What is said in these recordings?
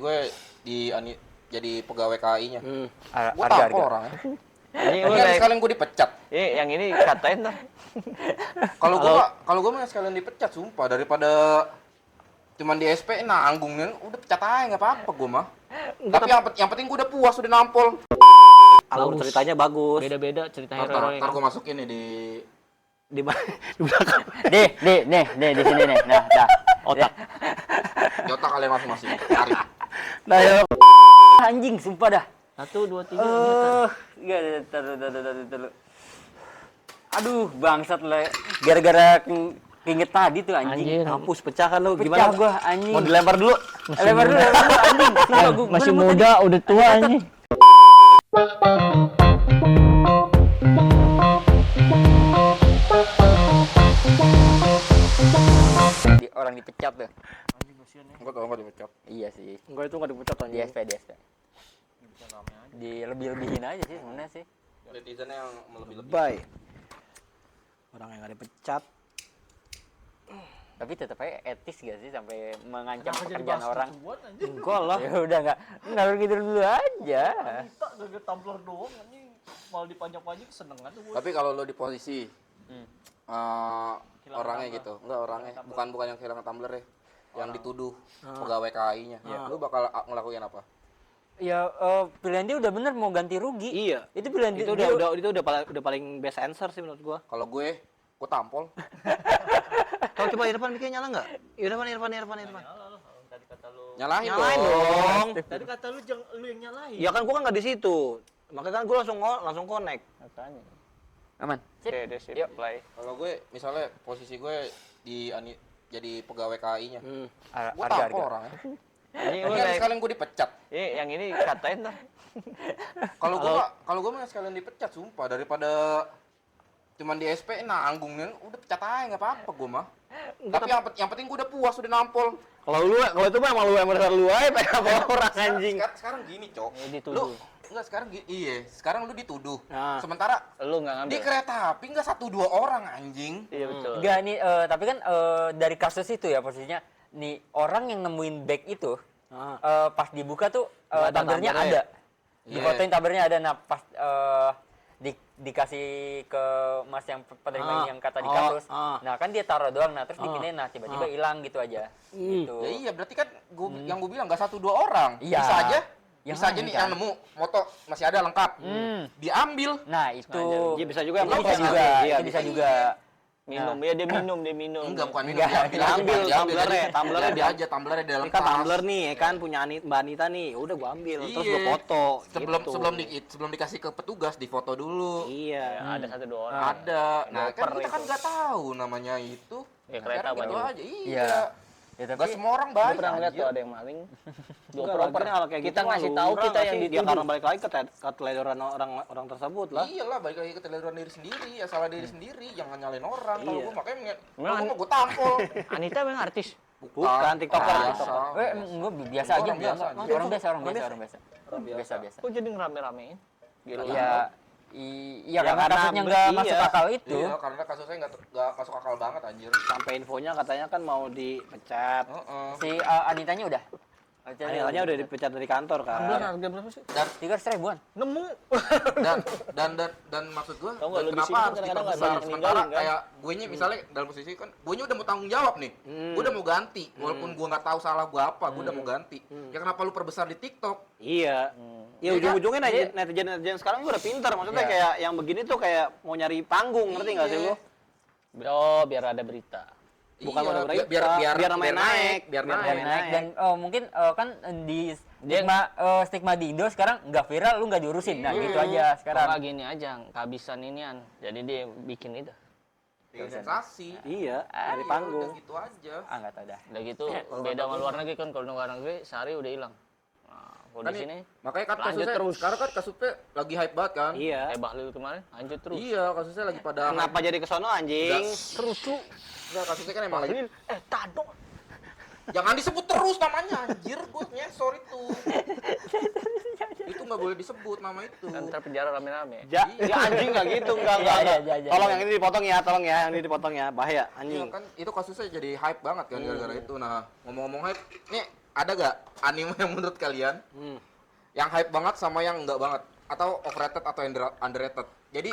Gue jadi pegawai KAI-nya. Gue Harga. tampol orang ya. Ini Kan sekalian gue dipecat. yang ini katain dah. Kalau gue mah sekalian dipecat sumpah daripada cuman di SP nanggungin udah pecat aja nggak apa-apa gue mah. Tapi yang penting gue udah puas udah nampol. Alur ceritanya bagus. Beda-beda cerita hero. Ntar gue masukin nih Di belakang. Nih di sini nih. Nah, dah. Otak. di otak kalian masing-masing. Tarik. Nah, ya. Anjing, sumpah dah. 1, 2, 3. Enggak, taruh. Aduh, bangsat lah. Gara-gara keinget tadi tuh anjing. Anjir. Kampus pecah kan lu. Pecah Gimana? gua anjing. Mau dilempar dulu? Lempar dulu anjing. Sumpah, gua Masih nemu muda, udah tua ini. orang dipecat tuh. Gue tau nggak dipecat. Iya sih. Enggak, itu enggak dipecat Di anjing. SP. Di lebih-lebihin aja sih sebenarnya sih. Netizennya yang lebih-lebih. Bye. Orang yang enggak dipecat. Tapi tetap aja etis gak sih sampai mengancam pekerjaan orang? Enggak lah. Ya udah ngalur gitu dulu aja. Kita sebagai tumbler doang anjing malah dipanjang-panjang kesenengan tuh. Tapi kalau lo di posisi orangnya gitu, enggak orangnya, bukan yang kehilangan tumbler ya, yang dituduh pegawai KAI-nya, lo bakal ngelakuin apa? Ya pilihan dia udah bener mau ganti rugi. Iya. Itu pilihan Itu dia. udah paling best answer sih menurut gua. Kalau gue tampol. Kalau coba Irfan mikirnya nyala enggak? Irfan. Tadi kata lu. Nyalahin Nyalain dong. dong. Tadi kata lu jangan lu yang nyalahin. Ya kan gua kan enggak di situ. Makanya kan gua langsung connect. Makanya. Aman. Oke, sip, Yuk. play. Kalau gue misalnya posisi gue jadi pegawai KAI-nya, gue Harga. tampol orang ya. Ini Kan sekalian gue dipecat. yang ini katain dah. Kalau gue mah sekalian dipecat sumpah daripada cuman di SP nanggungin udah pecat aja nggak apa-apa gue mah. Tapi yang penting gue udah puas udah nampol. Kalau itu mah emang lu yang bener lu aja pengen apa orang anjing. Sekarang gini, Cok. Dituduh. Sekarang lu dituduh. Nah. Sementara Lu enggak ngambil. di kereta api nggak 1-2 orang anjing. Iya betul. Enggak nih tapi kan dari kasus itu ya posisinya nih orang yang nemuin bag itu pas dibuka tuh Nggak ada tumblernya tumblernya. ada. Difotoin tumblernya ada. Nah pas dikasih ke mas yang penerima yang kata di kasus. Nah kan dia taruh doang, nah terus dipindahin, nah tiba-tiba hilang gitu aja. Gitu. Ya iya berarti kan yang gue bilang nggak 1-2 orang. Iya. Bisa aja nih yang nemu moto masih ada lengkap. Diambil. Nah itu Iya bisa juga itu yang bisa moto juga, iya, itu bisa juga. Minum, ya dia minum. Enggak, bukan minum. Enggak, Diambil tumblernya dia aja tumblernya di dalam Ini kan tas. tumbler nih, ya kan punya Mbak Anita nih. Udah gua ambil, terus gua Iya. foto. Sebelum dikasih ke petugas difoto dulu. Iya. Ada 1-2 orang. Ada. Nah, kan Ngoper kita kan itu. nggak tahu namanya itu. Ya, Nah, kereta sekarang gitu banyak. aja. Iya. Iya. Ya Gak tapi semua orang Gue baik. pernah ngeliat anjir. tuh ada yang maling. Enggak propernya kalau kayak Kita gitu mah ngasih tahu lumrah kita nggak yang sih? Ya dituduh. karena balik lagi ke keteledoran orang tersebut lah. Iyalah, balik lagi ke teledoran diri sendiri, ya salah diri sendiri, jangan nyalain orang. Kalau Iya. gue makanya Memang- gue tampol. Anita memang artis. Bukan TikToker. biasa. enggak biasa aja Orang enggak. biasa. Orang biasa. Biasa. Kok jadi ngerame-ramein? Gila. Iya. Iya Ya, karena karena kasusnya enggak iya. masuk akal itu. Iya, karena kasusnya nggak masuk akal banget anjir. Sampai infonya katanya kan mau dipecat. Heeh. Si Anitanya udah. Anilanya udah dipecat dari kantor kan. Harga berapa sih? 300 ribuan. Nemu. Dan maksud gue Tau nggak, lu di kenapa sini kan harus kadang-kadang nggak diperbesar banyak sementara ninggalin, kan? kayak gue nya misalnya dalam posisi kan gue nya udah mau tanggung jawab nih, gue udah mau ganti walaupun gue nggak tahu salah gue apa, gue udah mau ganti. Ya kenapa lu perbesar di TikTok? Iya. Ya Iya ujung-ujungnya kan? netizen sekarang juga udah pintar. Maksudnya Iya. kayak yang begini tuh kayak mau nyari panggung, ngerti nggak sih Iya. lu? Oh, biar ada berita. Bukan Iya, udah berita, biar namanya naik. biar Biar naik. Naik dan mungkin kan di stigma di Indo sekarang nggak viral lu nggak diurusin. Nah gitu aja Sekarang sekarang. gini aja, kehabisan inian. Jadi dia bikin itu. Sensasi. Iya, dari Iya, panggung. udah gitu aja. Nggak tahu dah. Udah gitu beda sama luar negeri kan, kalau luar negeri sehari udah hilang. Nah, kalau Kan di sini makanya kan lanjut kasusnya terus. sekarang kan kasusnya lagi hype banget kan. Iya. kayak Bahlil kemarin lanjut terus. Iya, kasusnya lagi pada Kenapa jadi kesono anjing? terus cu. Enggak, kasusnya kan emang lagi. Tado. Jangan disebut terus namanya anjir, gue nyensor itu. Itu nggak boleh disebut nama itu. Kan ntar penjara rame-rame. Ya anjing nggak gitu, enggak. Iya. Tolong yang ini dipotong ya, yang ini dipotong ya. Bahaya Iya anjing. kan itu kasusnya jadi hype banget kan gara-gara itu. Nah, ngomong-ngomong hype, nih ada gak anime yang menurut kalian yang hype banget sama yang enggak banget? Atau overrated atau underrated? Jadi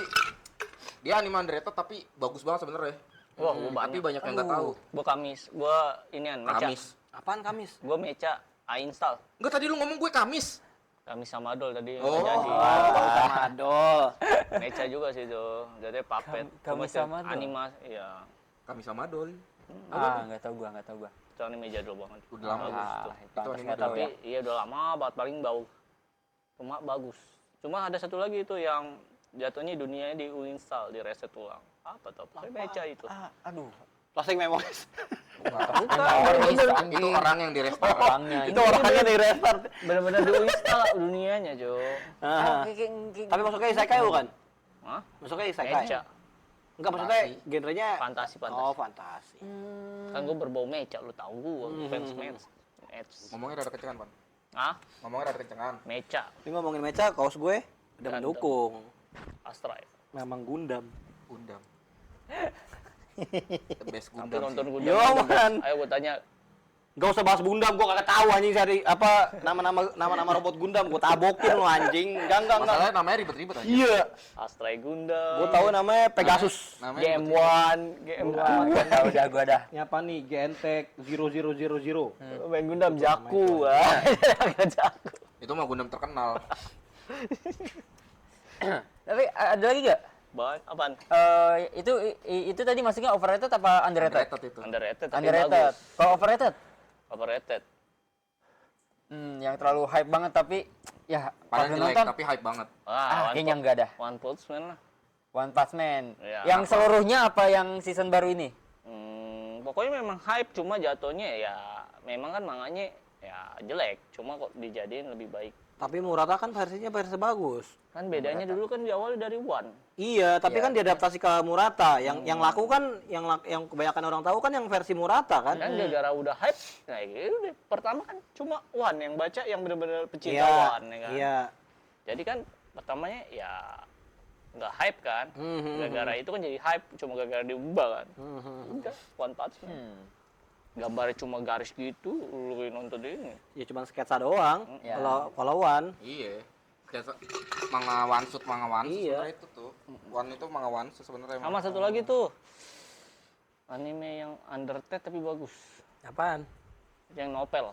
dia anime underrated tapi bagus banget sebenarnya. Wah, gua Tapi banyak. banyak yang nggak tahu. Gua Kamis. Gua inian Mecha. Kamis. Apaan Kamis? Gua Mecha. I install. Enggak, tadi lu ngomong gue Kamis. Kamis sama Adol tadi Oh. nggak jadi. Sama Adol. Mecha juga sih tuh. Jadi puppet. Kamis sama Adol? Animasi, iya. Kamis sama Dol. Nggak tahu gua. Itu anime jadul banget. Udah lama. Bagus tuh. Pantas anime nggak tahu Tapi ya. iya udah lama banget, paling bau. Cuma bagus. Cuma ada satu lagi itu yang jatuhnya dunianya di uninstall, di reset ulang. Apa tuh? Mecha itu. Aduh. Plastic Memories. Itu orang yang di restart. Orangnya Itu orangnya di restart. Bener-bener di uninstall dunianya, Jo. Tapi masuknya isekai bukan? Hah? Masuknya isekai. Mecha. Enggak, maksudnya genrenya Fantasi. Oh, fantasi. Kan gue berbau mecha, lu tahu gue fans. Ngomongnya rada kencengan, Pan. Ah, Ngomongnya rada kencengan. mecha, Ini ngomongin mecha, kaos gue udah Gundam. mendukung. Astra. Memang Gundam. Gundam. The best Hampir Gundam. nonton Sih. Gundam. Yo, man. Ayo gue tanya, Gak usah bahas Gundam, gue kagak tahu anjing cari apa nama robot Gundam, gue tabokin lu anjing. Enggak. Masalahnya namanya ribet-ribet aja. Iya. Astra Gundam. Gue tahu namanya Pegasus. Namanya GM1, GM1. Udah gua dah. Ini apa nih? GNTech 0000. Main Gundam Jaku. Jaku. itu mah Gundam terkenal. Tapi ada lagi gak? Apaan? Itu tadi masuknya overrated apa underrated? Underrated itu. Underrated tapi Underrated. bagus. Kalau overrated? Overrated. Yang terlalu hype banget tapi ya pas Padahal jelek nonton tapi hype banget. kayaknya enggak dah. One Punch Man lah. One Punch Man. Ya, Yang apa? seluruhnya apa yang season baru ini? Pokoknya memang hype, cuma jatuhnya ya memang kan manganya ya jelek, cuma kok dijadiin lebih baik. Tapi Murata kan versinya versi bagus. Kan bedanya dulu kan diawali dari One. Iya, tapi kan diadaptasi ke Murata. Yang laku kan yang kebanyakan orang tahu kan yang versi Murata kan. Kan gara-gara udah hype, nah gitu deh. Pertama kan cuma One yang baca yang benar-benar pecinta Iya. One ya kan. Iya. Jadi kan pertamanya ya nggak hype kan. Gara-gara itu kan jadi hype, cuma gara-gara diubah kan. Udah One Punch Man. Gambarnya cuma garis gitu, lu nonton ini. Ya cuma sketsa doang. Ya. Kalau One Iya. Kayak manga one shoot Iya. sebenarnya itu tuh. One itu manga one shoot sebenarnya. Sama satu lagi tuh. Anime yang underrated tapi bagus. apaan? Yang novel.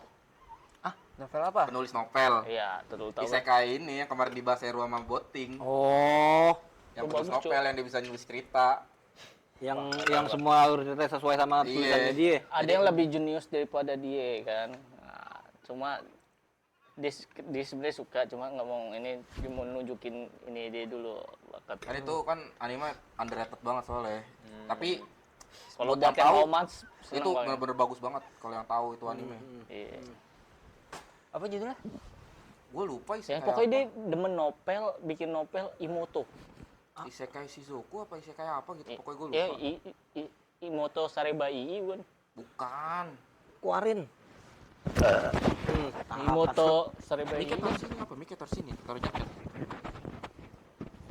Novel apa? Penulis novel. Iya, tentu tahu. Isekai ini yang kemarin dibahas Heru sama Boting. Oh, Yang Itu penulis bagus, novel yang dia bisa nulis cerita. yang semua urutannya sesuai sama Iya. tulisannya dia. Ada yang lebih jenius daripada dia kan. Nah, cuma dia sebenarnya suka, cuma nggak mau ini dia mau nunjukin ini dia dulu bakat. Kan itu kan anime underrated banget soalnya. Tapi Kalau buat buat yang yang tahu, romance seneng itu banget. bener-bener bagus banget kalau yang tahu itu anime. Iya. Apa judulnya? Gue lupa Ya, isekai pokoknya dia apa. demen novel, bikin novel Imoto. Isekai Shizuku apa isekai apa gitu. Pokoknya gue Ya, lupa. Imoto Sareba II kan. Bukan. Kuarin. Imoto Sareba Mike II. taruh sini apa? Mike taruh sini. Taruh jaket.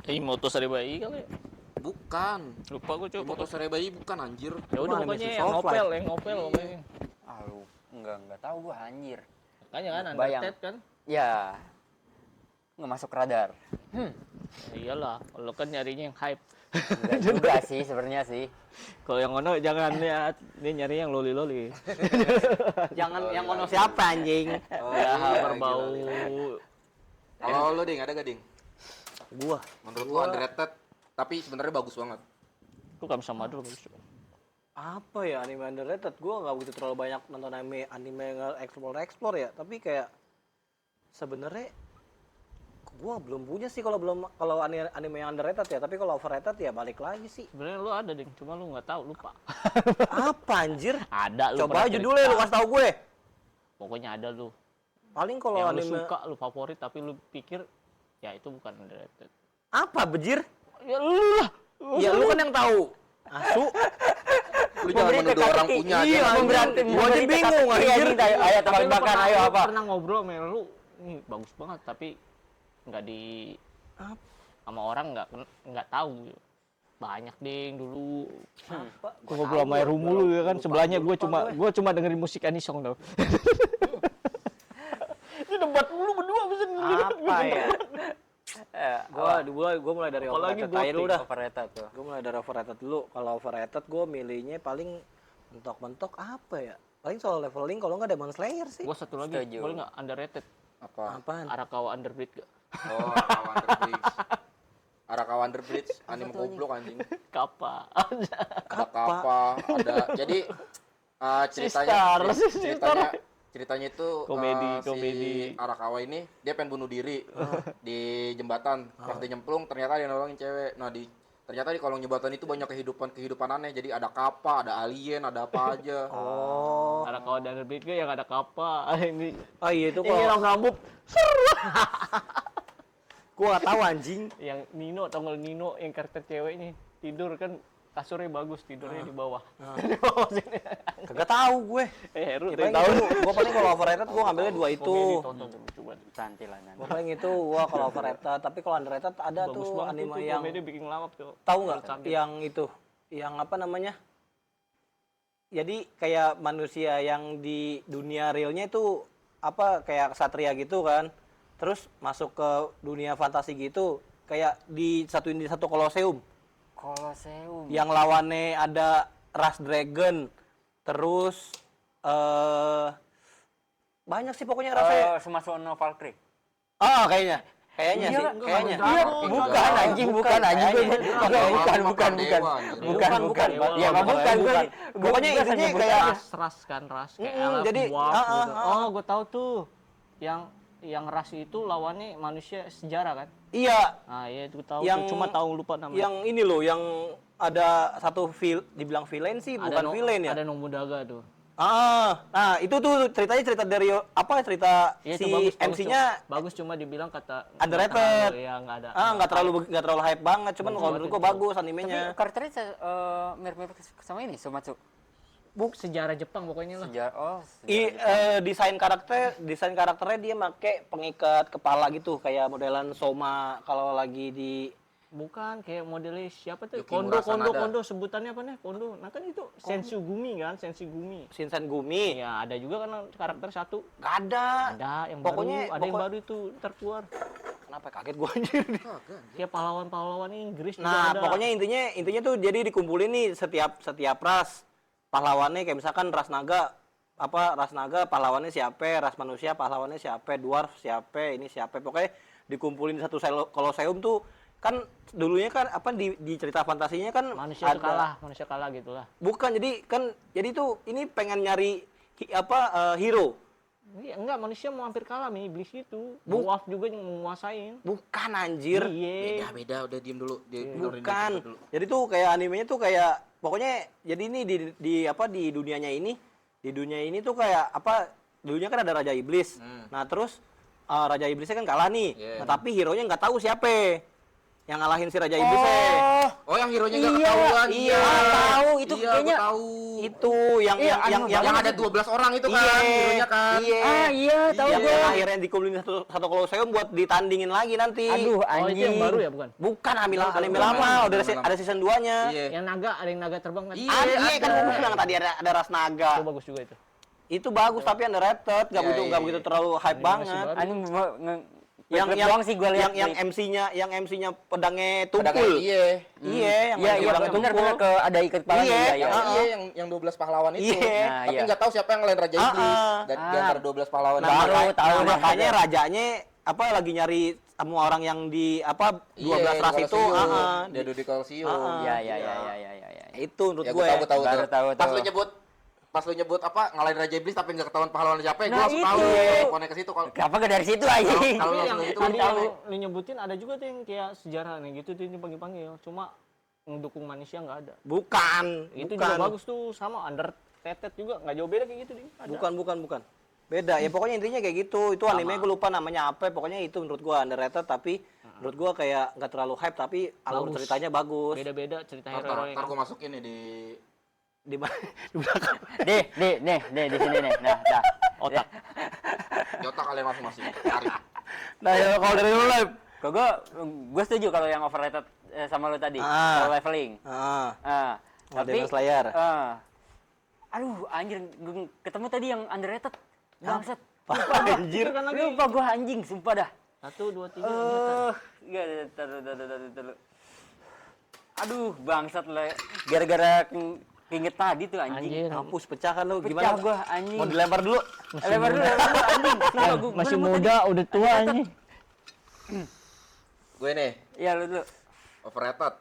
Imoto Sareba II kali. ya? Bukan. Lupa gue coba. Imoto Sarebai bukan anjir. Ya udah Mana pokoknya Mrs. yang Soft novel, Life? yang novel pokoknya. Lu enggak tahu gua anjir. Makanya kan Bayang. underrated kan. Ya. Nggak masuk radar. Ya iyalah, kalau kan nyarinya yang hype. Enggak juga sih sebenarnya sih. Kalau yang ono jangan lihat, dia nyari yang loli-loli. Jangan yang ngono siapa anjing? Ya berbau. Kalau lo ding ada gak ding? Gua. Menurut lo underrated tapi sebenarnya bagus banget. Lu kan sama dulu bagus. Apa ya anime underrated? Gua nggak begitu terlalu banyak nonton anime yang explore ya, tapi kayak sebenarnya gua belum punya sih kalau anime yang underrated ya, tapi kalau overrated ya balik lagi sih. Sebenarnya lu ada ding, cuma lu nggak tahu, lupa. Apa anjir? Ada lu. Coba pernah judulnya lu cerita. kasih tahu gue. Pokoknya ada lu. Paling kalau Yang lu anime suka, lu favorit tapi lu pikir ya itu bukan underrated. apa bejir? Ya lu lah. Ya lu kan yang tahu. Asu. Lu jangan menuduh orang punya aja. Iya, Memberantem. gua aja bingung anjir. Ayo tebak-tebakan ayo apa? Pernah ngobrol sama lu, ini bagus banget tapi nggak di sama orang nggak tahu gitu. Banyak ding dulu. Gua ngobrol sama Heru mulu ya kan, sebelahnya gua cuma dengerin musik Anisong tau. Ini debat mulu berdua bisa Apa ya? Gua mulai dari Apalagi overrated aja dulu dah. Overrated tuh. Gue mulai dari overrated dulu. Kalau overrated gue milihnya paling mentok-mentok apa ya? Paling soal leveling kalau nggak Demon Slayer sih. Gua satu lagi, Setuju. boleh nggak underrated? Apa? Apaan? Arakawa Underbreed gak? Oh, Arakawa Underbridge. Arakawa Underbridge, anime goblok anjing. Kappa. Ada kappa, ada. Jadi Sistar. ceritanya itu Komedi. si Arakawa ini dia pengen bunuh diri di jembatan. Pas dia nyemplung ternyata dia nolongin cewek. Nah, ternyata di kolong jembatan itu banyak kehidupan aneh. Jadi ada kappa, ada alien, ada apa aja. Oh. Arakawa Underbreed gak yang ada kappa. Ini Oh iya itu yang kok. nyiram rambut. Gue nggak tahu anjing. Yang Nino, tau nggak Nino yang karakter ceweknya tidur kan kasurnya bagus, tidurnya di bawah. Di bawah sini. Kagak tahu gue. Heru Ya, paling itu, gue paling kalau overrated gue ngambilnya dua itu. Komedi, tonton dulu coba. Santi lah nanti. Gue paling itu gue kalau overrated. Tapi kalau underrated ada Bagus tuh banget anime tuh, yang komedi bikin ngelawak tuh. tahu nggak? Sakit. Yang itu, yang apa namanya? Jadi kayak manusia yang di dunia realnya itu apa kayak ksatria gitu kan. Terus masuk ke dunia fantasi gitu, kayak disatuin di satu koloseum. Colosseum. Yang lawannya ada ras dragon, terus banyak sih pokoknya rasanya. Sumatsu no Valkyrie. Ah kayaknya Iya, sih, kayaknya. Iya, bukan anjing, bukan anjing. Bukan. Ya mah bukan. Pokoknya intinya kayak ras kan ras kayak Mm, elf, jadi, dwarf gitu. ah. Oh, gue tahu tuh. Yang ras itu lawannya manusia sejarah kan? iya, Nah, iya itu tahu Yang- tuh. Cuma tahu lupa namanya. yang ini loh, yang ada satu dibilang villain sih, bukan villain ya. Ada Nobunaga tuh. Nah itu tuh ceritanya cerita dari apa cerita Iya, si itu bagus, MC-nya bagus cuma dibilang kata underrated. Ya nggak ada. nggak terlalu hype banget, cuman kalau menurut gua bagus Tapi animenya. karakternya mirip-mirip sama ini Sumatsu. Sejarah Jepang pokoknya lah. Desain karakternya dia make pengikat kepala gitu kayak modelan Soma kalau lagi di Bukan kayak modelnya siapa tuh? Yukimura Sanada. Kondo sebutannya apa nih? Kondo. Nah kan itu Sensugumi kan, Sensugumi. Shinsen Gumi. Ya ada juga kan karakter satu. Nggak ada. Ada yang Pokoknya- baru, ada yang baru itu ntar keluar. Kenapa kaget gua anjir? Kayak pahlawan-pahlawan Inggris juga Nah, ada. pokoknya intinya tuh jadi dikumpulin nih setiap ras pahlawannya kayak misalkan ras naga pahlawannya siapa, ras manusia pahlawannya siapa, dwarf siapa, ini siapa. Pokoknya dikumpulin di satu koloseum tuh kan dulunya kan apa di cerita fantasinya kan manusia tuh kalah, manusia kalah gitulah. Bukan, jadi tuh ini pengen nyari hero. Iya, enggak, manusia mau hampir kalah nih iblis itu. Bu- Dwarf juga yang menguasain. Bukan anjir. Iya. Beda, udah diem dulu. Bukan. Jadi tuh kayak animenya tuh kayak pokoknya jadi ini di dunianya ini, di dunia ini tuh kayak apa? Dulunya kan ada Raja Iblis. Nah, terus Raja Iblisnya kan kalah nih. Yeah. Nah, tapi hero-nya nggak tahu siapa yang ngalahin si Raja Iblisnya. Oh, yang hero-nya nggak ketahuan. iya. Tahu itu Iya, kayaknya. gua tahu. Itu yang Yang ada 12 orang itu kan, hero-nya kan. Iya, tahu yang gua. akhirnya dikumpulin satu koloseum buat ditandingin lagi nanti. Aduh, Oh, itu yang anjing. baru ya, bukan? Bukan anime Bukan, lama, udah lama. ada season 2-nya. Iya. Yang naga, ada yang naga terbang kan? Iya. Iya kan ada. gue bilang tadi ada ras naga. Itu bagus juga itu. Itu bagus tapi underrated, nggak Iya, iya. begitu terlalu hype Animasi banget. baru. Anjing Yang doang sih gua lihat. yang MC-nya pedangnya Pedangnya, tumpul. iya. Iya, yang Iya, pedangnya benar tumpul. ke ada ikat kepala Iya, Yang Heeh. yang 12 pahlawan itu. Iya. Nah, Tapi iya. nggak tahu siapa yang ngelain Raja Iblis. Dan di antara 12 pahlawan Nah, itu. baru tahu deh. makanya rajanya apa lagi nyari semua orang yang di apa 12 ras itu, Dia di Colosseum. Iya. itu menurut Ya, gue. gue tahu Baru tuh. tahu Pas lu nyebut apa ngalahin Raja Iblis tapi nggak ketahuan pahlawan siapa, gue Nah, langsung itu. tahu. Konek ke situ kalau Kenapa gak dari situ anjing? kalau Tapi yang langsung itu tadi tahu. yang lu nyebutin ada juga tuh yang kayak sejarah nih gitu tuh dipanggil-panggil. Cuma mendukung manusia nggak ada. Bukan, Itu bukan. juga bagus tuh, sama underrated juga, nggak jauh beda kayak gitu deh. Ada. Bukan. Beda. Ya pokoknya intinya kayak gitu. Itu anime gue lupa namanya apa. Pokoknya itu menurut gue underrated tapi menurut gue kayak nggak terlalu hype tapi alur Bagus. ceritanya bagus. Beda-beda cerita Ntar hero ntar gue masukin nih di Di mana? Di belakang. Nih, di sini nih. Nah, dah. otak. Jota kalian masing-masing. Tarik. Nah, ya, kalau dari lu live. Kok gue setuju kalau yang overrated sama lu tadi, Ah. kalau leveling. Tapi Demon Slayer. aduh, anjir, gue ketemu tadi yang underrated. Bangsat. Anjir kan lagi. Lupa gua anjing, sumpah dah. 1, 2, 3. Enggak, taruh. Aduh, bangsat lah. Gara-gara keinget tadi tuh anjing. Anjir. Kampus pecah kan lu. Pecah Gimana? gua anjing. Mau dilempar dulu? Lempar dulu anjing. Sumpah, gua Masih nemu muda, udah tua ini. Gue nih, tadi. Iya, lu dulu. overrated.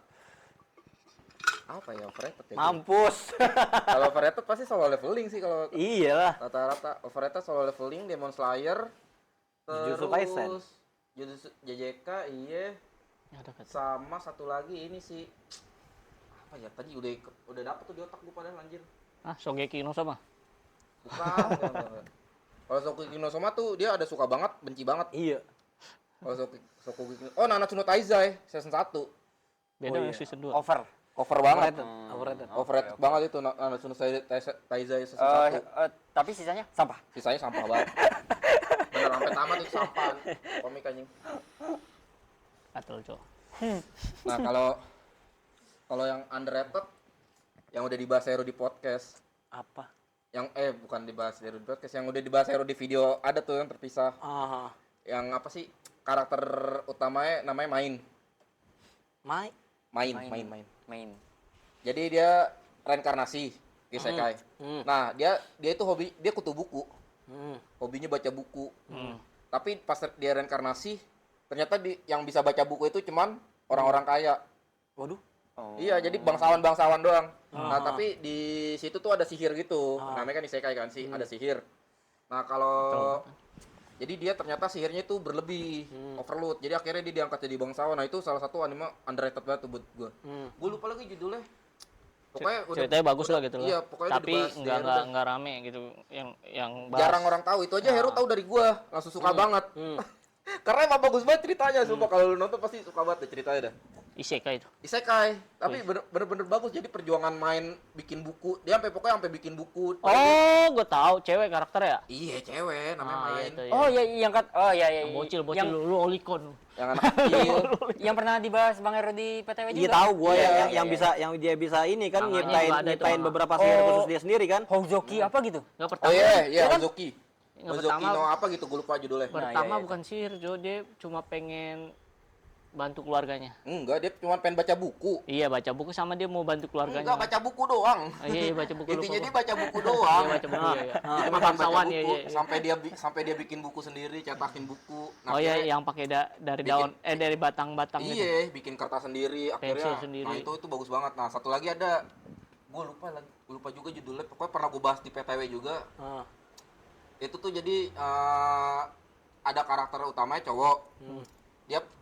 Apa ya overrated ya? Mampus. Kalau overrated pasti solo leveling sih kalau Iyalah. rata-rata. Overrated solo leveling, Demon Slayer, Jujutsu Kaisen. terus Jujutsu JJK, iya. Ada kata. Sama satu lagi ini sih apa ya, tadi udah dapet tuh di otak gue padahal anjir. Ah, Shogeki no Soma. Bukan, enggak. Kalau Shokugeki no Soma tuh dia ada suka banget, benci banget. Iya. Kalau Shokugeki Oh, Nanatsu no Taizai season 1. Beda Oh, iya. season 2. Over. Over banget. Overrated. Overrated banget itu Nanatsu no Taizai season 1. Tapi sisanya sampah. Sisanya sampah banget. Bener sampai tamat itu sampah. Komik anjing. Atau Cok. Nah, kalau yang underrated yang udah dibahas Hero di podcast, Apa? yang bukan dibahas Hero di podcast, yang udah dibahas Hero di video ada tuh yang terpisah. Ah, Yang apa sih? Karakter utamanya namanya Mai. Main. Jadi dia reinkarnasi isekai. Hmm. Nah, dia itu dia kutu buku. Hmm. Hobinya baca buku. Tapi pas dia reinkarnasi, ternyata yang bisa baca buku itu cuman orang-orang kaya. Waduh. Iya, jadi bangsawan doang. Nah, tapi di situ tuh ada sihir gitu. Namanya kan isekai kan sih, ada sihir. Nah, kalau jadi dia ternyata sihirnya itu berlebih, overload. Jadi akhirnya dia diangkat jadi bangsawan. Nah, itu salah satu anime underrated banget tuh buat gua. Gua lupa lagi judulnya. Pokoknya Ceritanya bagus lah gitu loh. Iya, pokoknya udah tapi dibahas di Hero dah. enggak rame gitu yang bahas. Jarang orang tahu. Itu aja Hero tahu dari gua, langsung suka banget. Karena emang bagus banget ceritanya, sumpah kalau lu nonton pasti suka banget deh ceritanya dah. Isekai itu. Isekai, tapi bener-bener bagus. Jadi perjuangan main bikin buku, dia pokoknya sampai bikin buku. Oh, gue tahu cewek karakter ya. Iya, cewek namanya main. Itu, ya. Oh iya, Yang bocil lu olikon. Yang anak kecil. yang pernah dibahas Bang Hero di PTW juga. Iya tahu gua Iya, yang bisa yang dia bisa ini kan Namanya juga ada itu, nyiptain nama. beberapa sihir khusus dia sendiri kan. Hozoki apa gitu? Enggak Oh pertama. iya, kan? Ozoki. Yang Ozoki pertama- no apa gitu, gue lupa judulnya. Pertama iya. bukan sihir, Jo. Dia cuma pengen bantu keluarganya. Enggak, dia cuma pengen baca buku. Iya, baca buku sama dia mau bantu keluarganya. Enggak, baca buku doang. Oh, iya, baca buku. Intinya dia lupa baca buku doang. Iya, baca buku, iya. Dia cuma Bukan baca bangsawan, buku, iya, iya. sampai dia bikin buku sendiri, cetakin buku. Oh iya, akhirnya- yang pakai dari bikin- daun dari batang-batang gitu. Iya, bikin kertas sendiri, akhirnya. Pensil sendiri. Nah, itu bagus banget. Nah, satu lagi ada, gue lupa juga judulnya. Pokoknya pernah gue bahas di PTW juga. Ah. Itu tuh jadi ada karakter utamanya cowok.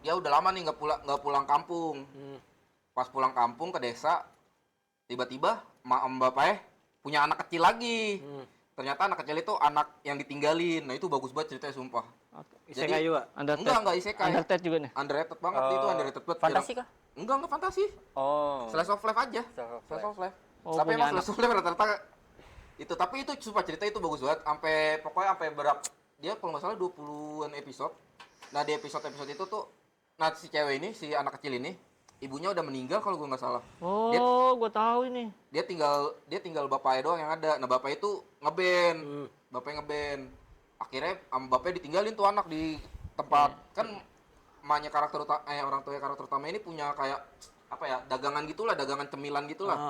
Dia udah lama nih nggak pulang kampung. Pas pulang kampung ke desa, tiba-tiba bapaknya punya anak kecil lagi. Ternyata anak kecil itu anak yang ditinggalin. Nah, itu bagus banget ceritanya, sumpah. Isekai juga. Enggak isekai. Undertale juga nih. Underrated banget itu, underrated banget. Fantasi kah? Enggak fantasi. Oh. Slice of life aja. Slice of Slice of life. Oh, Tapi punya emang anak. slice of life rata-rata itu, tapi itu sumpah cerita itu bagus banget. Pokoknya sampai berapa? Dia kalau nggak salah 20-an episode. Nah, di episode-episode itu tuh, nah si cewek ini, si anak kecil ini, ibunya udah meninggal kalau gue nggak salah. Oh, gue tahu ini. Dia tinggal bapaknya doang yang ada. Nah, bapaknya itu ngeband. Bapaknya ngeband. Akhirnya sama bapaknya ditinggalin tuh anak di tempat. Kan emaknya orang tua karakter utama ini punya kayak apa ya, dagangan gitulah, dagangan cemilan gitulah.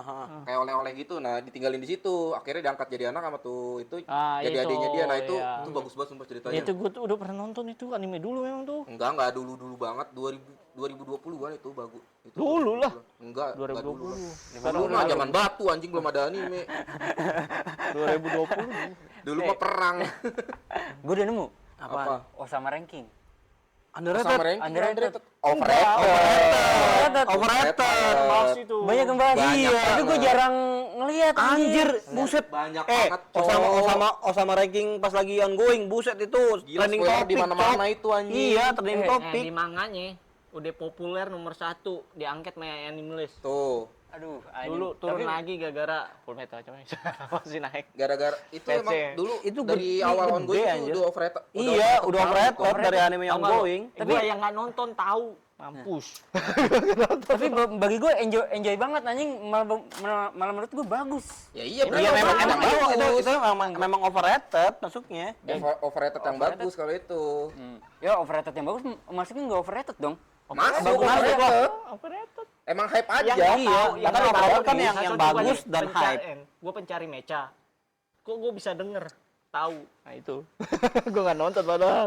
Kayak oleh-oleh gitu. Nah, ditinggalin di situ. Akhirnya diangkat jadi anak sama tuh itu jadi itu, adiknya dia. Nah, itu iya. itu bagus banget sumpah ceritanya. Itu gue tuh udah pernah nonton itu anime dulu memang tuh. Enggak dulu banget. 2020-an itu bagus. Itu Dulu lah. Enggak dulu lah. 2020. Dulu mah zaman batu anjing, belum ada anime. 2020. Dulu mah perang. Gue udah nemu. Apa? Osama Ranking. Underrated. Sama ranking Underrated. Overrated. Bahas itu. Banyak yang bahas. Banyak Iya, itu gue banget. jarang ngeliat. Anjir, buset. Banyak Eh, banget. Osama ranking pas lagi ongoing, buset itu Gila, trending spoiler topik. di mana-mana Cok. itu, anjing. Iya, trending topik. Di manganya udah populer nomor 1, diangkat sama anime list. Tuh. Aduh, Dulu turun Tapi- lagi gara-gara Full Metal coba masih naik. Gara-gara itu PC. emang dulu Itu dari gede- awal gede, ongoing itu anjir. udah overrated. Iya, udah overrated dari anime yang Tahu nggak lu? ongoing. Tapi yang nggak nonton tahu. Mampus. Tapi bagi gue enjoy banget anjing, malah menurut gue bagus. Ya iya, Iya memang itu memang overrated masuknya. overrated yang bagus kalau itu. Ya overrated yang bagus, maksudnya nggak overrated dong. Masuk Overrated. overrated. Emang hype aja. Iya, yang kan tahu overrated kan nih, yang satu bagus juga nih, dan hype. Gue pencari mecha. Kok gue bisa denger, tahu. Nah itu. Gue nggak nonton padahal.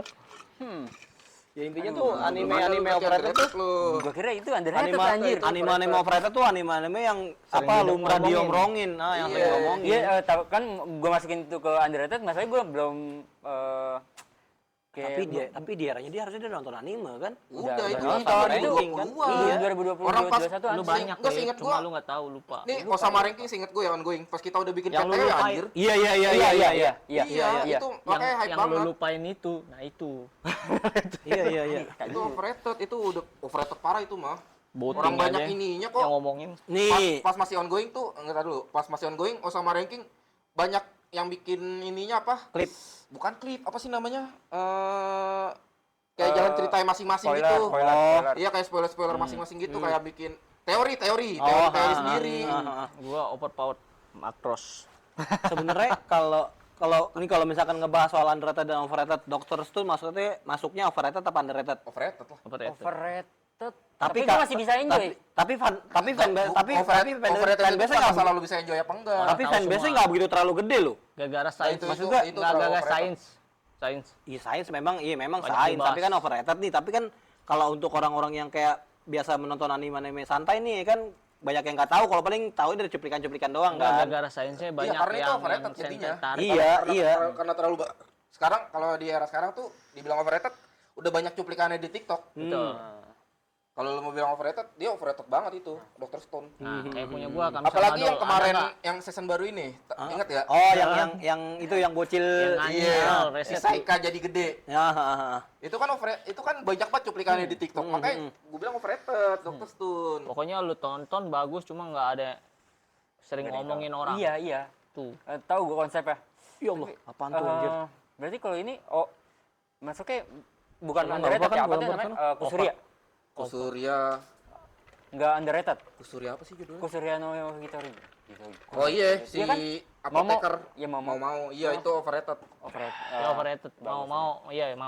Ya intinya tuh anime overrated tuh Gue kira itu underrated anjir. anime overrated tuh anime yang apa lumrah diomongin, yang sering ngomongin. Iya, tahu kan gue masukin itu ke underrated, masalahnya gue belum Tapi di eranya dia harusnya dia nonton anime kan? Udah itu nonton, itu 2020-an. iya, 2020 Orang pas 2021 Lu anjing. banyak Nggak, deh, seinget cuma gua. lu nggak tahu, lupa. Nih Osama Ranking seinget gue yang ongoing pas kita udah bikin Yang lu PTW lupain. anjir. Iya. Iya, itu makanya hype Yang lu banget. lupain itu, nah itu. Iya. Itu overrated, itu udah overrated parah itu mah. Voting Orang banyak aja ininya yang kok. ngomongin. Nih, Pas masih ongoing tuh, enggak dulu. Pas masih ongoing Osama Ranking banyak yang bikin ininya apa? klip. Bukan klip, apa sih namanya? Kayak jalan ceritanya masing-masing Spoiler, gitu. spoiler. Iya, kayak spoiler masing-masing gitu, kayak bikin teori sendiri. Gua overpowered Macross. Sebenarnya kalau misalkan ngebahas soal underrated dan overrated, Doctor Stone masuknya overrated apa underrated? Overrated lah. Overrated. Tapi Tapi gue masih bisa enjoy. Tapi Overrated itu fanbase bukan nggak masalah lu bisa enjoy apa enggak. tapi fanbase nggak begitu terlalu gede loh. Gara-gara sains. itu- Maksud gua, itu gara-gara terlalu overrated. sains. Sains. Iya sains memang Banyak sains, dibahas. tapi kan overrated nih. Tapi kan kalau untuk orang-orang yang kayak biasa menonton anime santai nih kan banyak yang nggak tahu. Kalau paling tahu dari cuplikan-cuplikan doang Enggak, kan. gara-gara sainsnya banyak karena itu yang overrated jadinya. tarik. Iya. Karena terlalu sekarang kalau di era sekarang tuh dibilang overrated udah banyak cuplikannya di TikTok. Betul. Kalau lu mau bilang overrated, dia overrated banget itu, Dr. Stone. Nah, kayak punya gua kan. Apalagi yang kemarin yang season baru ini, ingat ya? Oh, yang itu yang bocil. Yang Iya, reset. Saika jadi gede. Ya, Itu kan itu kan banyak banget cuplikannya di TikTok. Makanya gue bilang overrated, Dr. Stone. Pokoknya lu tonton bagus, cuma nggak ada sering ngomongin orang. Iya. Tuh. Tahu gue konsepnya. Ya Allah, apaan tuh anjir? Berarti kalau ini masuknya bukan Kalau underrated nggak, ya, kan apa tuh belum namanya? pernah. Kusurya. Kusurya, Enggak underrated. Kusurya apa sih judulnya? Kusurya no Hitori. Gitu. Oh iya, si Iya kan? apoteker. Iya, mau. Iya, itu overrated. Overrated. Ya, overrated. Mau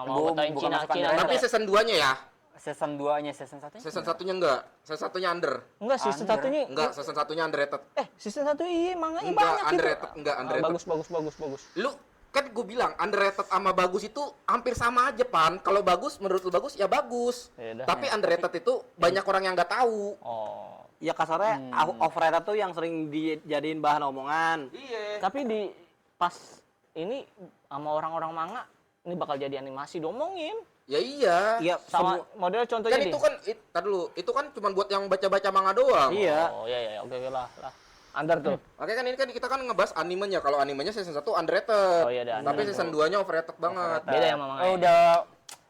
Bu- betain bukan Cina masuk Cina. underrated. Tapi season 2-nya ya. Season 2-nya, season 1-nya? Season 1-nya enggak. Season 1-nya under. Enggak, season Under. satunya. Enggak, season 1-nya underrated. Season 1 iya manganya Enggak, banyak gitu. underrated, enggak underrated. Bagus. Lu kan gue bilang underrated sama bagus itu hampir sama aja Pan. Kalau bagus menurut lu bagus ya bagus. Ya udah. Tapi underrated itu banyak orang yang nggak tahu. Oh. Ya kasarnya overrated tuh yang sering dijadiin bahan omongan. Iya. Tapi di pas ini sama orang-orang manga ini bakal jadi animasi diomongin. Ya iya. Iya, Sama model contohnya Kan itu kan tar dulu, itu kan cuma buat yang baca-baca manga doang. Iya. Oh iya oke lah. Under tuh. Makanya kan ini kan kita kan ngebahas animenya. Kalau animenya season 1 underrated. Oh iya, ada Tapi underrated. season 2-nya overrated banget. Beda ya sama manga. Oh,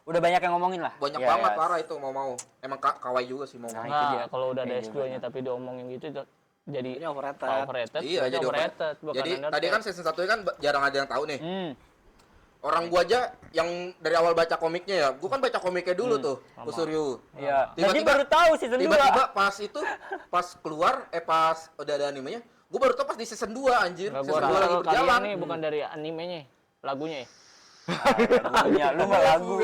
udah banyak yang ngomongin lah. Banyak Iya, banget iya. parah itu mau. Emang kawaii juga sih mau. Nah, itu Nah, dia. kalau udah ada Kayak S2-nya tapi diomongin gitu jadi Ini overrated. overrated. Iya, jadi jadi overrated. Bukan Jadi underrated. tadi kan season 1-nya kan jarang ada yang tahu nih. Orang gua aja yang dari awal baca komiknya ya, gua kan baca komiknya dulu tuh, Kusuryu. Iya. Tiba-tiba- Jadi baru tahu season 2. Tiba-tiba pas keluar, pas udah ada animenya, gua baru tahu pas di season 2 anjir. Nggak, Season gua 2 lagi rasa kalian berjalan. nih bukan dari animenya, lagunya ya. Ya, lu mah lagu.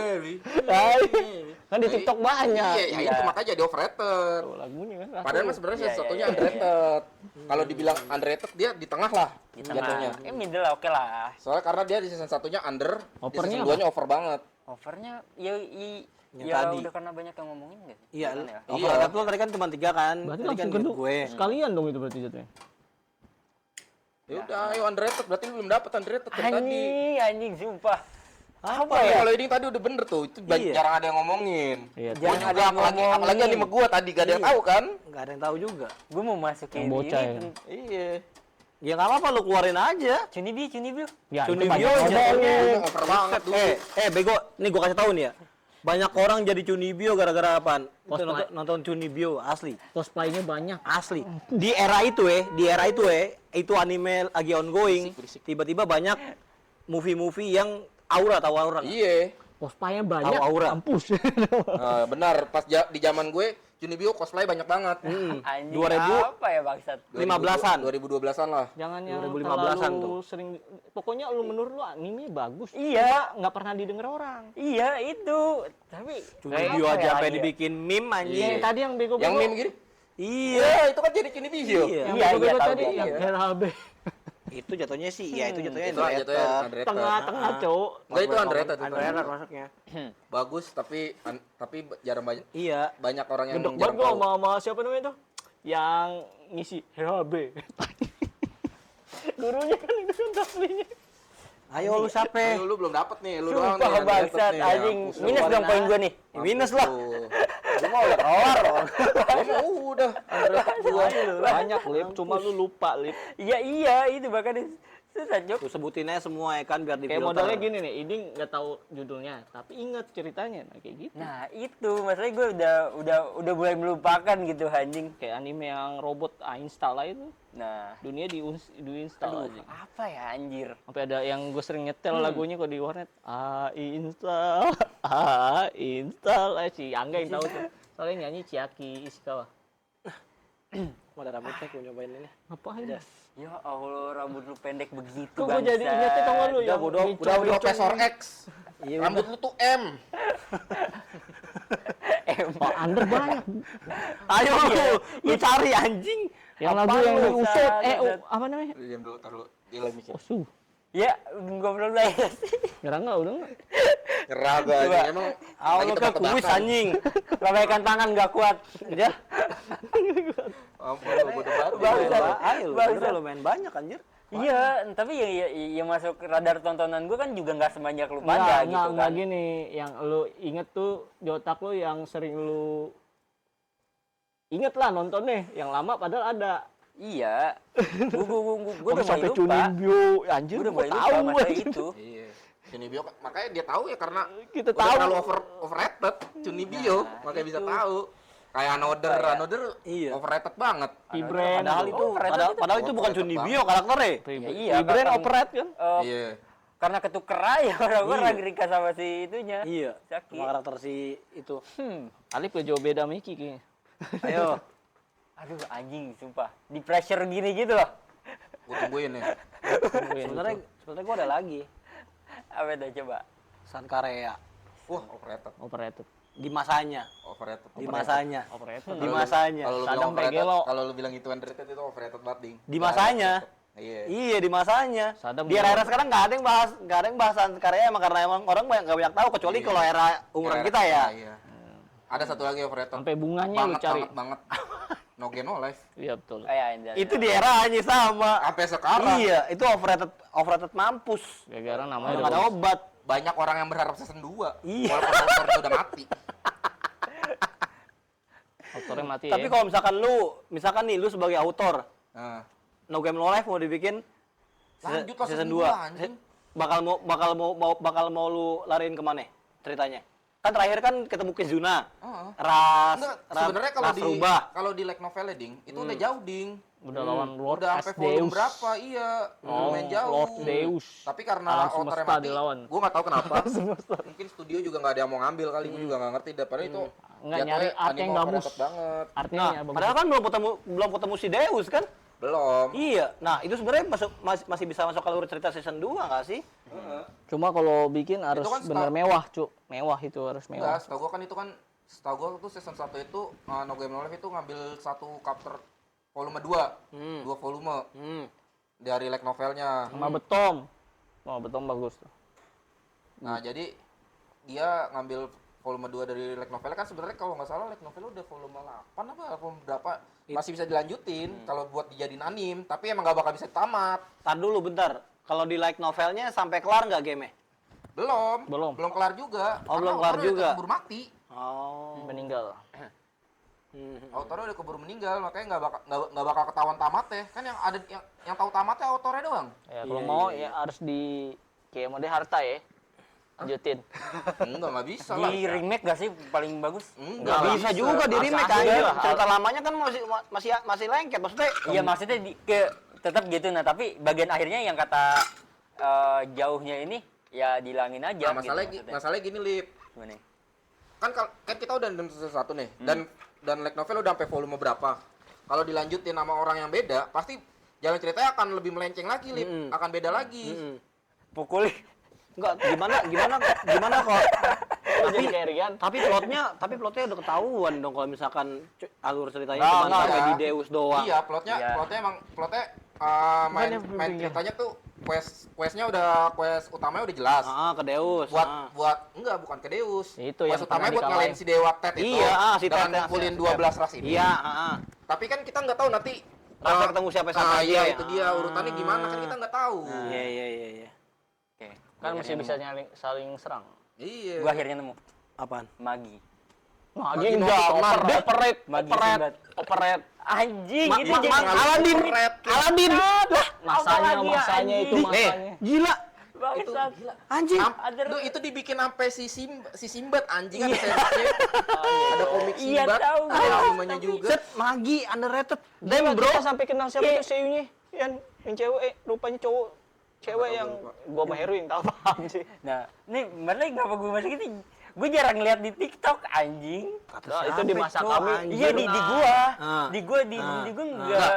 Kan di TikTok banyak. Iya, ya itu makanya jadi overrated. Tuh, lagunya kan. Padahal mas sebenarnya Iya, season 1-nya iya, underrated. Kalau dibilang underrated dia di tengah lah jatuhnya. Middle lah, oke lah. Soalnya karena dia di season 1-nya under, di Overnya season 2-nya over banget. Overnya ya Yang ya tadi. udah karena banyak yang ngomongin nggak sih? Iya, Kan ya? overrated tuh tadi kan cuma 3 kan. Berarti Tadi kan langsung kedua. gue. Sekalian dong itu berarti jatuhnya. Ya udah, ayo underrated. Berarti lu belum dapet underrated dari tadi. Anjing, sumpah. Apa Oh, ya? kalau ini tadi udah bener tuh, itu Iya. jarang ada yang ngomongin. Iya. Gua Jarang juga ada yang apalagi ngomongin. anime gua tadi gak ada yang Iya. tahu kan? Nggak ada yang tahu juga. Gue mau masukin Yang bocah ya. Iya. Ya nggak apa-apa lu keluarin aja. Cunibi. Ya, itu Cunibyo banyak jatuhnya. Ngomong over banget dulu. Bego, nih gua kasih tahu nih ya. Banyak orang jadi Cunibyo gara-gara apaan? Itu Cosplay. nonton Cunibyo asli. cosplaynya banyak. Asli. Di era itu itu anime lagi ongoing. Tiba-tiba banyak movie-movie yang tahu aura. Iya. cosplaynya banyak, Tahu aura. mampus. Benar, pas di zaman gue Chunibyo cosplay banyak banget. Anjing 2000 apa ya bangsat? 15-an. 2012-an lah. Jangan yang 2015-an terlalu tuh. sering, pokoknya lu menurut lu anime bagus. Iya. Nggak pernah didengar orang. Iya itu. Tapi Video apa aja ya, sampai iya. dibikin meme anjing. Yang tadi yang bego-bego. Yang meme gini. Iya. Itu kan jadi Chunibyo. Iya. Yang Iya, bego-bego tahu, tadi, tahu. yang RHB. Itu jatuhnya sih, iya itu jatuhnya Itu aja tuh ya underrated. underrated. Tengah-tengah, Cok. Enggak itu underrated itu. Underrated masuknya. Bagus tapi jarang Iya. banyak orang yang Gendok jarang banget tahu. gua sama siapa namanya tuh? Yang ngisi RHB. Gurunya kan itu kan aslinya. Ayo lu siapa? Ayo, lu belum dapet nih, lu doang nih. Sumpah yang bangsat dapet nih. anjing. Mampus lu. Minus dong poin gua nih. Minus lah. Tuh. Gua mau udah kelar. Gua mau udah underrated gua. Banyak lip, cuma lu lupa lip. Iya itu bahkan susah Jok. Lu sebutin aja semua ya kan biar di Kayak modalnya gini nih, ini nggak tahu judulnya, tapi inget ceritanya, nah, kayak gitu. Nah itu masalahnya gue udah mulai melupakan gitu anjing. Kayak anime yang robot install lah itu, Nah dunia install aja. apa ya anjir? Sampai ada yang gue sering nyetel lagunya kok di warnet. Install. Si Angga yang tahu tuh. Soalnya nyanyi Chiaki Ishikawa. Ada rambutnya gua nyobain ini. Ngapain? Ya Allah rambut lu pendek begitu Kok gue jadi ingetnya tau gak lu yang Udah Profesor X. Iya, Rambut lu tuh M. Oh, under banyak. Ayo lu cari anjing. Yang lagu yang lu, diusut, Ustaz? apa namanya? Diam dulu, tar dulu. Dia lagi mikir. Osu. Ya gue belum lahir. Nyerah nggak? Udah nggak? Nyerah gua Coba. anjing. Emang Ah lagi lu ke tebak-tebakan. kuis anjing. Lambaikan tangan gak kuat. Ya. Ampun, lu debat. Bangsat. Ayo lu Bangsat. bener lu main banyak anjir. Iya, tapi yang masuk radar tontonan gue kan juga nggak sebanyak lu pada gitu Nggak kan. gini. Yang lu inget tuh di otak lu yang sering lu inget lah nontonnya. Yang lama padahal ada. Iya, gue udah mulai sampai lupa. Chunibyo, anjir. Gue udah Gua mulai lupa tahu masa anjir. itu. Iya. Chunibyo makanya dia tahu ya karena Kita udah tahu. terlalu overrated Chunibyo, makanya bisa itu. tahu. Kayak Another Iya. overrated banget. P-Brand. Padahal itu Overrated padahal itu bukan Chunibyo karakternya. Ya iya, P-Brand bahkan, operate kan? Iya. Karena ketuker aja orang-orang Iya. Rika sama si itunya. Iya. Saki. Sama karakter si itu. Alif gak jauh beda sama Iki kayaknya. Ayo. Aduh anjing, sumpah. Di pressure gini gitu loh. Gua tungguin ya. Sebenarnya gua ada lagi. Apa itu coba? Sankarea Wah, overrated. Operated. di masanya. Overrated. Di masanya. Operated. Di masanya. Kalau lu Sadam bilang overrated, Pegelo. kalau lu bilang itu underrated itu overrated banget, Ding. Di masanya. Iya. Iya di masanya. Sadam Di era sekarang nggak ada yang bahas Sankarea emang karena emang orang nggak banyak tahu kecuali Iya. kalau era umuran kita ya. Iya. Ada satu lagi overrated. Sampai bunganya lu banget, cari. banget. No Game No Life. Iya betul. Anjay. Itu di era aja sama. Sampai sekarang Iya, itu overrated mampus. Gara-gara Udah namanya nggak ada obat. banyak orang yang berharap season 2. Iya. Walaupun autornya udah mati. autornya mati Tapi ya. kalau misalkan nih lu sebagai autor, Nah, No Game No Life mau dibikin lanjut lah season 2 2. anjing. Bakal mau lu lariin kemana ceritanya? Kan terakhir kan ketemu Kizuna. Heeh. Ras Sebenarnya Ras Rubah. kalau di light novelnya Ding, itu udah jauh Ding. Udah lawan Lord Udah sampai volume Asdeus. berapa? Iya, udah Oh, lumayan jauh. Lord Deus. Tapi karena Alam autornya semesta mati, dilawan. gue nggak tahu kenapa. Mungkin studio juga nggak ada yang mau ngambil kali, gue juga nggak ngerti. Padahal itu Nggak, jatuhnya nyari art anime yang bagus. overrated banget. Artinya Nah, ya, bagus. padahal kan belum ketemu si Deus kan? Belum. Iya. Nah, itu sebenarnya masih bisa masuk alur cerita season 2 nggak sih? Cuma kalau bikin harus kan bener mewah, Cuk. Mewah itu harus mewah. Enggak, setahu gue tuh season 1 itu No Game No Life itu ngambil satu chapter volume 2. 2 volume dari light novelnya. Sama Betom. Oh, Betom bagus tuh. Nah, jadi dia ngambil volume 2 dari light novel kan sebenarnya kalau nggak salah light novel udah volume 8 apa volume berapa masih bisa dilanjutin kalau buat dijadiin anim, tapi emang nggak bakal bisa tamat. Tar dulu bentar. Kalau di like novelnya sampai kelar nggak game-nya? Belum kelar juga. Oh, Karena belum kelar autornya juga. udah keburu mati. Oh. Meninggal. Autornya udah keburu meninggal, makanya nggak bakal ketahuan tamatnya. Kan yang ada yang tahu tamatnya autornya doang. Ya, kalau mau ya harus di kayak mode harta ya. Lanjutin. Nggak bisa lah. Di remake gak sih paling bagus? Nggak bisa juga di remake Asli anjir. lah. Cerita lamanya kan masih lengket. Maksudnya Iya maksudnya tetap gitu. Nah tapi bagian akhirnya yang kata jauhnya ini ya dilangin aja Nah, masalahnya gini, Lip. Gimana? Kan kita udah nonton sesuatu nih, dan light novel udah sampai volume berapa. Kalau dilanjutin sama orang yang beda, pasti jalan ceritanya akan lebih melenceng lagi, Lip. Akan beda lagi. Pukul. Enggak, gimana kok? Tapi Tapi plotnya udah ketahuan dong kalau misalkan alur ceritanya Nah, cuma nah, sampai ya. di Deus doang. Iya, Iya. plotnya main ceritanya tuh questnya udah quest utamanya udah jelas. Ke Deus. Bukan ke Deus. Itu quest yang utamanya pernah buat ngalahin si Dewa Tet itu. Iya, si dengan Tet, ngumpulin siap. 12 ras ini. Iya, Tapi kan kita nggak tahu nanti Rasanya ketemu siapa iya, aja ya. itu dia urutannya gimana kan kita nggak tahu. Iya. Oke. kan masih bisa saling serang. Iya. Gua akhirnya nemu Apaan? Magi. Magi Magi enggak, Novi Tomar. operate. Anjing itu Mang- jadi Mang- Aladin. Lah, Masanya itu masanya. gila. bangsat. Anjing. Itu dibikin sampai si Simbad anjing ada seriesnya. Ada komik Iya, Simbad, tahu ada gua. animenya juga. Set, Magi underrated. Dem Bro. kita sampai kenal siapa tuh seiunya? Yang cewek, rupanya cowok. Cewek yang gua sama Heru yang tahu paham sih. Nah, nih bener kenapa gue masuk ini? Gue jarang lihat di TikTok anjing. Nah, itu di masa Cok, kami. anjing. Iya di gua. Ah. Di gua di gua enggak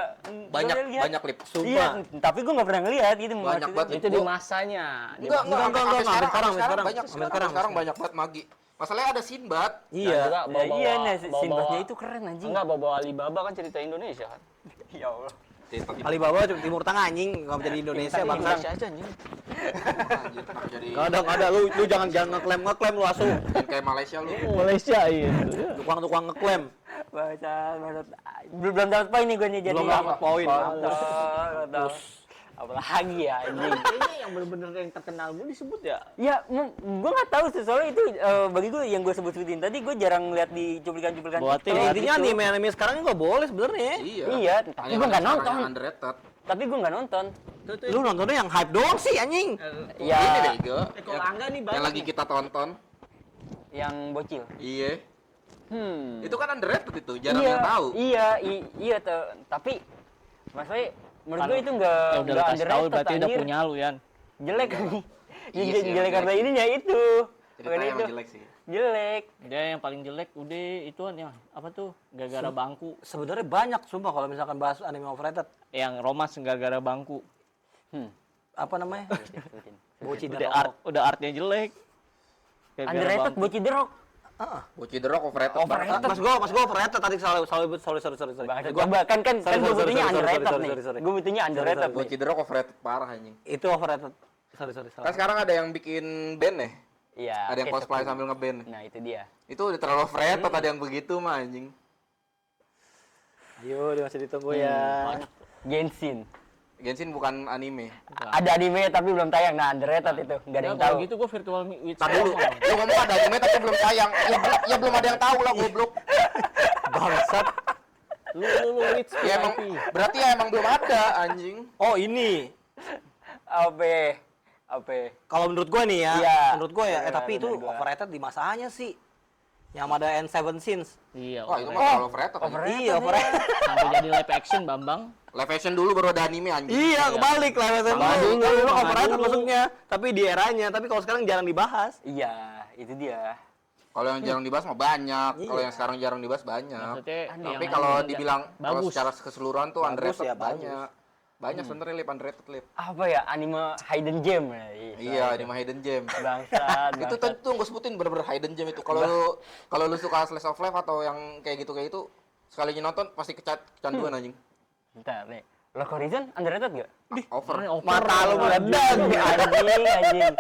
Banyak klip. Iya, tapi gue nggak pernah ngeliat gitu Banyak maksudnya. banget. Itu di masanya. Enggak, Enggak, sampai sekarang banyak. Sekarang banyak banget Magi. Masalahnya ada Sinbad. Iya. Ya, iya, nah, Sinbadnya itu keren anjing. Enggak, bawa Alibaba kan cerita Indonesia kan. Ya Allah. Alibaba Timur Tengah anjing, enggak bisa di Indonesia bangsa. Indonesia aja anjing. Anjir, kenapa jadi Enggak ada, lu jangan ngeklaim lu langsung. kayak Malaysia lu. Malaysia iya. Tukang ngeklaim. Baca. Belum dapat poin nih gue nih jadi. Belum dapat poin. Mampus. Apalagi ya anjing. Kayaknya yang bener-bener yang terkenal gue disebut ya. Ya, gue nggak tahu sih soalnya itu bagi gue yang gue sebut-sebutin tadi gue jarang lihat di cuplikan-cuplikan. Berarti TikTok Intinya gitu. anime sekarang nggak boleh sebenarnya. Iya, tapi gue nggak nonton. Underrated. Tapi gue nggak nonton. Lu nontonnya yang hype doang sih anjing. Ya, Ini deh, Go. Kalau Angga nih Yang lagi kita tonton. yang bocil. Iya. Hmm. Itu kan underrated itu, jarang Iya, yang tahu. iya, tapi maksudnya menurut gue itu nggak Ya udah lu kasih tahu underrated, berarti udah anjir. punya lu Yan. Jelek kan? Iya sih, Jelek karena jelek. ininya itu. Ceritanya Bukan emang itu. jelek sih. Jelek. Dia yang paling jelek udah ituan ya apa tuh gara-gara bangku. Sebenarnya banyak sumpah kalau misalkan bahas anime overrated. Yang romans gara-gara bangku. Apa namanya? Boci Udah artnya jelek. Gara-gara Underrated bangku. Bociderok. Bocil The Rock overrated. Overrated. Mas gua overrated tadi sorry. Gue bahkan kan Sorry, gue sorry, butuhnya sorry, underrated sorry, nih. sorry. Gue butuhnya underrated nih. Bocil The Rock overrated parah anjing. Itu overrated. Sorry. Kan sekarang ada yang bikin band ya? Iya. Ada yang oke, cosplay seperti- sambil ngeband. Nah, itu dia. Itu udah terlalu overrated, ada yang begitu mah anjing. Ayo, masih ditunggu ya. Genshin. Genshin bukan anime. Ada anime tapi belum tayang. Nah, underrated itu. Enggak ada yang tahu. Kalau gitu gue virtual with Tar dulu. Lu ngomong ada anime tapi belum tayang. Ya belum ada yang tahu lah goblok. Bangsat. Lu with Ya emang berarti ya emang belum ada anjing. Oh, ini. Apa? Kalau menurut gue nih ya, Iya. menurut gue ya, Benar, tapi itu benar gua. overrated di masanya sih. Yang ada N7 Scenes. Iya. Wah, itu mah overrated. terlalu overrated. anjing. Iya, overrated. Sampai jadi live action Bambang. Live action dulu baru ada anime anjing. Iya, kebalik lah N7 Mangga dulu. dulu, Dulu mangga overrated dulu. masuknya, tapi di eranya. Tapi kalau sekarang jarang dibahas. Iya, itu dia. Kalau yang jarang dibahas mah banyak. Iya. Kalau yang sekarang jarang dibahas banyak. Maksudnya Tapi yang kalau tidak dibilang kalau bagus. secara keseluruhan tuh Bagus underrated ya, bagus. banyak. Banyak sebenarnya underrated lip. Apa ya? Anime hidden gem. Iya, anime hidden gem. Bangsat. Itu tadi tuh gue sebutin bener-bener hidden gem itu. Kalau lu suka slice of life atau yang kayak gitu sekalinya nonton pasti kecanduan anjing. Bentar nih. Lock Horizon underrated enggak? Over. Mata lu meledak. Anjing.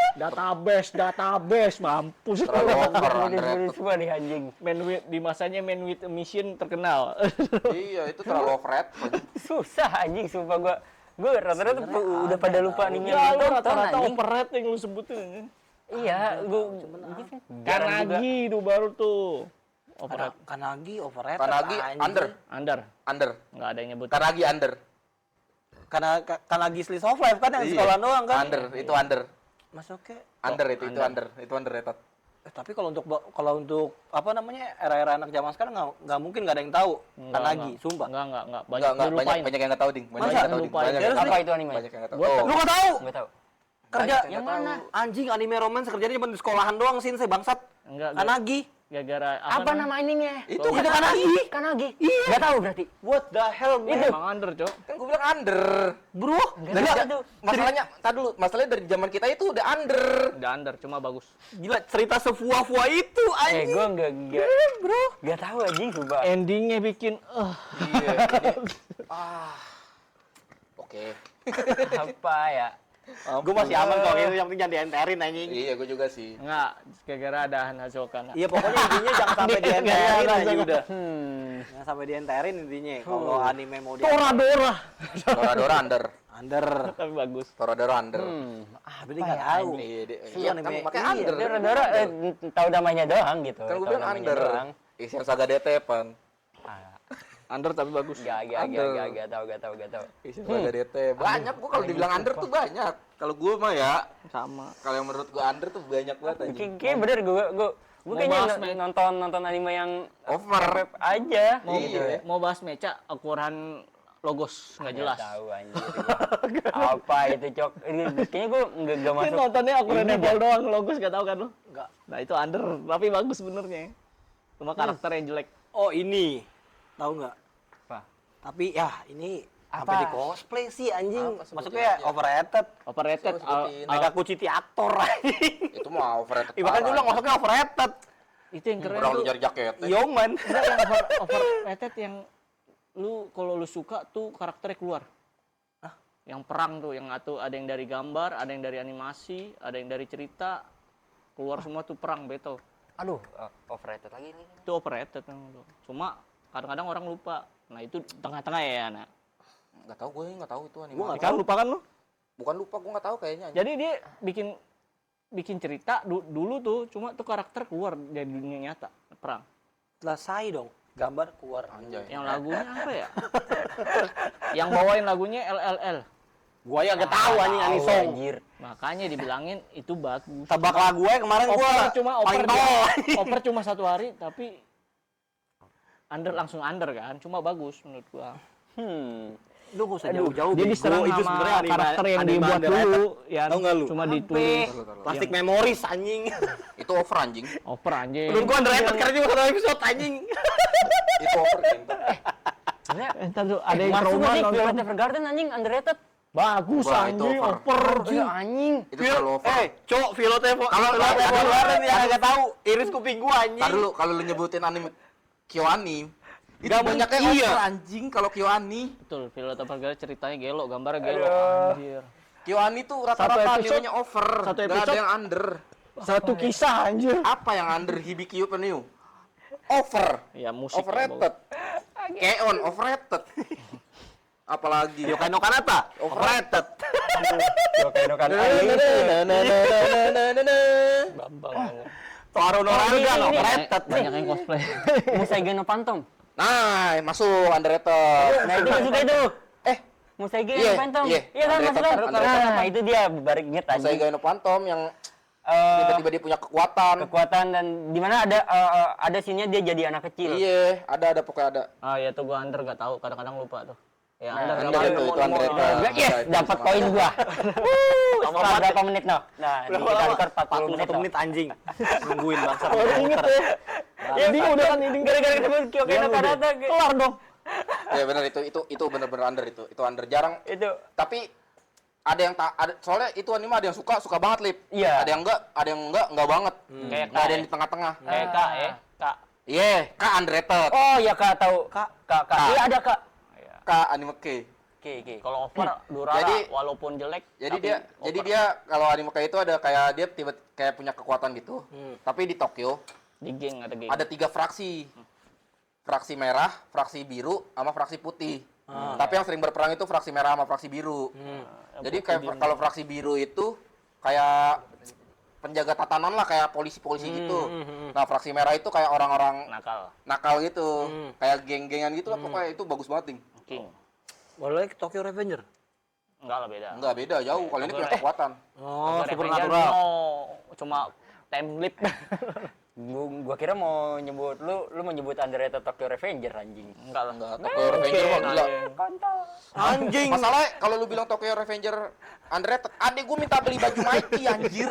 Database mampus. Terlalu over underrated. Semua nih anjing. Di masanya Man with a Mission terkenal. Iya, itu terlalu overrated. Susah anjing sumpah gua rata-rata udah pada lupa anime Ya lu yang rata-rata anjing. overrated yang lu sebutin. Iya, gua jarang juga. Kanagi itu baru tuh. Overrated. Kanagi overrated. Kanagi anjing. Under. Enggak ada yang nyebut. Kanagi under. Karena Kanagi Slice of Life kan yang Iya. sekolah doang kan. Itu under. Masuknya. Under itu underrated. Tapi kalau untuk apa namanya era-era anak zaman sekarang nggak mungkin nggak ada yang tahu Kanagi, sumpah. Enggak. Banyak dilupain. banyak yang enggak tahu, Ding. Banyak Masa? yang enggak tahu, Ding. Lupain. Banyak yang Serius nggak Apa tahu. itu anime? Banyak yang nggak tahu. Gua Oh, Lu nggak tahu? Enggak tahu. Kerja Banyak yang nggak mana? tahu. Anjing anime romance kerjanya cuma di sekolahan doang sih, saya bangsat. Enggak. Kanagi. Gara-gara Apa nama animenya? Itu Itu Kanagi. Kanagi. Nggak tahu berarti. What the hell, man? Emang under, Cok. Kan gue bilang under. Bro, Dari tahu ja- tuh. masalahnya, tadi dulu, masalahnya dari zaman kita itu udah under. Udah under, cuma bagus. gila cerita sefuah-fuah itu anjing. Gue bro. Nggak tahu anjing coba. Endingnya bikin, Iya. Oke. Apa ya? Gue masih aman kok itu, yang penting jangan dienterin anjing. Iya, gue juga sih. enggak, gara-gara ada Hanazoka. Nah. Iya pokoknya intinya jangan sampai dienterin aja udah. Hmm. Jangan sampai dienterin intinya. Kalau anime mau Toradora. Toradora under. under. Tapi bagus. Toradora under. Berarti nggak tahu. Iya, Iya, kan anime. pakai Iya, under. Dora tahu namanya doang gitu. Kan gue Tahu bilang namanya under. doang. Isian Saga DT, Pan. Under tapi bagus. Gak tahu. Isian Saga DT. Banyak gue kalau dibilang under tuh banyak. Kalau gue mah ya, Sama. kalau yang menurut gue under tuh banyak banget aja. Kayak bener gue Mau kayaknya bahas, men. nonton anime yang Over. FF aja. Mau, Iya. mau bahas mecha ukuran logos nggak jelas. Tahu anjir. Apa itu cok? Kayaknya gue nggak Ini masuk. nontonnya ukuran level doang, logos nggak tahu kan lo? Enggak. Nah itu under, tapi bagus benernya. Cuma karakternya yang jelek. Oh ini, tahu nggak? Apa? Tapi ya ini Apa? sampai di cosplay sih anjing. Apa, sebutin Maksudnya aja. overrated. Overrated. Mega Kuciti aktor anjing. Itu mah overrated. Ibaratnya parah. bilang maksudnya overrated. Itu yang keren Orang tuh. lu nyari jaket. Yo man. Enggak, yang overrated yang lu kalau lu suka tuh karakternya keluar. Yang perang tuh, yang ada yang dari gambar, ada yang dari animasi, ada yang dari cerita, keluar semua tuh perang battle. Aduh, overrated lagi nih. Itu overrated memang tuh. Cuma kadang-kadang orang lupa. Nah itu tengah-tengah ya, nah. Nggak tahu, gue nggak tahu itu anime. Gua nggak Kan lupa kan lu? Bukan lupa, gue nggak tahu kayaknya. Jadi dia bikin cerita dulu tuh, cuma tuh karakter keluar dari dunia nyata perang. Selesai dong. Gambar keluar. Anjay. Yang lagunya apa ya? Yang bawain lagunya LLL. Gua ya gak tahu anjing anisong. Anjir. Makanya dibilangin itu bagus. Tebak lagu gue kemarin gua paling tol. Oper cuma 1 hari tapi langsung under kan, cuma bagus menurut gua. Lu gak usah jauh-jauh. Dia bego. diserang Itu sama sebenarnya anime- karakter yang anime dibuat underrated. dulu, ya Tahu nggak lu? cuma ditulis. Plastik memoris anjing. Itu over anjing. Oper anjing. Menurut gua underrated karena cuma 1 episode anjing. Itu over cinta. Sebenarnya Entar tuh ada yang masuk trauma nggak sih nonton. Violet Evergarden anjing underrated. Bagus Wah, itu anjing, over. oper anjing. Anjing. Itu terlalu over. Cok, Violet Kalau kemarin yang agak tahu iris kuping gua anjing. Ntar dulu, kalau lu nyebutin anime KyoAni, itu Nggak banyaknya mungkin. over anjing kalau KyoAni. Betul, Violet Evergarden ceritanya gelo, gambarnya gelo. Anjir. KyoAni tuh rata-rata Satu episode- animenya over. satu Nggak ada episode- yang under. Satu kisah anjir. Apa yang under Hibikyu Penyu? Over. Ya musik. Overrated. Keon overrated. Apalagi Yokai no Kanata, overrated. Yokai Bambang. Toru no Rarugan, ini. overrated. Banyak yang cosplay. Musaige no Phantom. Nah, masuk underrated. Nah itu gue suka itu. Eh, Musaige Iya, no Phantom. iya. Iya kan Underrated, maksudnya. underrated. Nah itu dia balik inget saya anjing. Gaino Phantom yang Eh, tiba-tiba dia punya kekuatan. dan di mana ada scene-nya dia jadi anak kecil. Iya, ada pokoknya ada. Ah ya tuh gua under gak tahu, kadang-kadang lupa tuh. Ya under Under itu underrated. Yes, Itu dapat sama. poin gua. Setelah berapa menit noh? Nah, di kita record 40 menit. 41 menit anjing. Nungguin bangsa. Baru inget ya. Ya, Ini udah kan ini. gara-gara ketemu Kyokai no Kanata. Kelar dong. Ya benar itu benar-benar under itu. Itu under jarang. Itu Tapi ada yang ada soalnya itu anime ada yang suka banget lip. Iya. Ada yang enggak banget. Kayak Nggak ada yang di tengah-tengah. Kayak K ya. Kak. Iya, Kak underrated. oh ya Kak tahu. Kak. Iya ada Kak. Kak anime K. Oke. Kalau over Durara Jadi- walaupun jelek. Jadi tapi over. dia kalau anime K itu ada kayak dia tiba kayak punya kekuatan gitu. Tapi di Tokyo di geng ada geng. ada 3 fraksi. Fraksi merah, fraksi biru, sama fraksi putih. Tapi yang sering berperang itu fraksi merah sama fraksi biru. Jadi kayak kalau fraksi biru itu kayak penjaga tatanan lah, kayak polisi-polisi gitu. Nah, fraksi merah itu kayak orang-orang nakal. nakal gitu. Kayak geng-gengan gitu lah pokoknya itu bagus banget, Ding. King. Boleh Tokyo Revenger. Enggak lah beda. Enggak beda jauh. Kalau ini punya kekuatan. Oh, Over supernatural. Revenger, no. Cuma time leap. Gua kira mau nyebut lu mau nyebut underrated Tokyo Revenger anjing. Enggak lah. Enggak, Tokyo Revenger mah gila. Anjing. Masalahnya kalau lu bilang Tokyo Revenger underrated, adek gue minta beli baju Mikey anjir.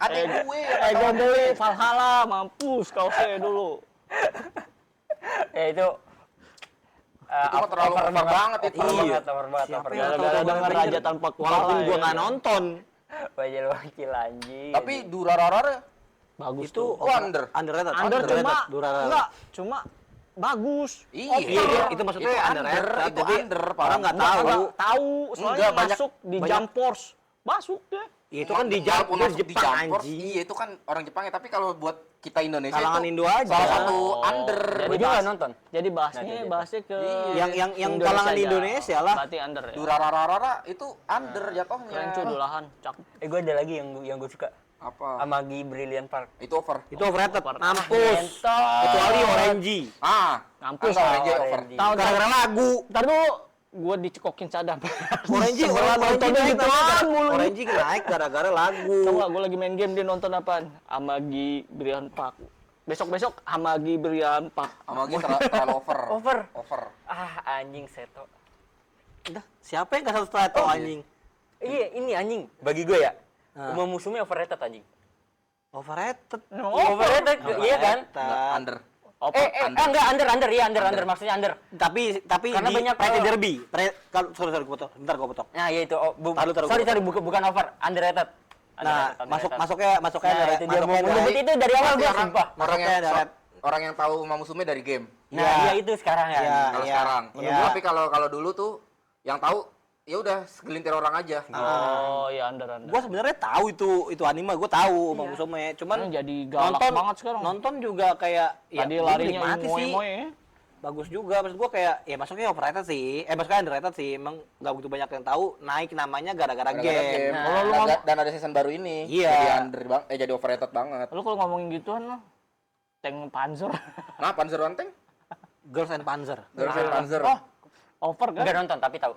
Adek gue yang Gue beli Valhalla, mampus kaosnya dulu. Ya itu mah terlalu over banget itu. over banget. Siapa yang Gara-gara tahu denger Revenger? Raja Tanpa Kuala. Walaupun gua ya. nggak nonton, Bajel wakil anjing. Tapi Durarara Bagus itu tuh. underrated. Under cuma Durarara. enggak, cuma bagus. Iya, Itu maksudnya Itu underrated. under, itu Jadi under, orang nggak Enggak, tahu. enggak tahu, soalnya Enggak, banyak- masuk di banyak- Jump Force. Masuk deh. Ya, itu kan di Walaupun masuk di Jepang Jump Force, anjing. iya itu kan orang Jepang ya, tapi kalau buat kita Indonesia Kalangan itu Indo aja. salah satu Oh, under. jadi Gua juga nggak nonton. Jadi Nah, bahasnya gitu. bahasnya ke Yang Indonesia kalangan aja. Indonesia lah. Berarti under ya. Durarara itu under jatuhnya. Keren cuy dulahan, cakep. Gua ada lagi yang gua suka. Apa? Amagi Brilliant Park. Itu over. Itu overrated. Over. Mampus. Entot. Kecuali Orange. Ngampus Enggak, lah. Orange over. Tahu Gara-gara lagu. Ntar dulu gue dicekokin Sadam. Orange nontonnya naik gituan mulu. Orange naik gara-gara lagu. Tahu nggak gue lagi main game dia nonton apaan? Amagi Brilliant Park. Besok-besok Amagi Brilliant Park. Sama gitu terlalu over. Over. Over. Anjing Seto. Udah, siapa yang kasih satu anjing? Iya, ini anjing. Bagi gue ya. Uma Musume overrated anjing. Overrated. Overrated, iya kan? Under. Enggak under, iya under maksudnya under. Tapi Karena di banyak Pretty kalau- Derby. Sorry, gue potong. Bentar gue potong. Nah, iya itu. Taruh, Sorry, bukan over, underrated. Nah, Underrated. masuknya Nah, itu dia mau menyebut itu dari awal gue sumpah. Orang yang tahu Uma Musume dari game. Nah, iya itu sekarang ya. Iya. Kalau sekarang. Iya. Tapi kalau dulu tuh yang tahu ya udah segelintir orang aja. Oh ya under. Gue sebenarnya tahu itu anime, gue tahu Uma Musume. Cuman jadi galak banget sekarang. Nonton juga kayak Tadi gua larinya menikmati sih. moe-moe. Bagus juga, maksud gue kayak ya masuknya overrated sih. Maksudnya underrated sih. Emang nggak begitu banyak yang tahu. Naik namanya gara-gara Gara-gara game. game. Kalau lu Dan ada season baru ini. Iya. Jadi under jadi overrated banget. Lu kalau ngomongin gituan lo, tank Panzer. Nah, Panzer One Tank? Girls and Panzer. Girlfriend Panzer. Oh, over kan? Enggak nonton tapi tahu.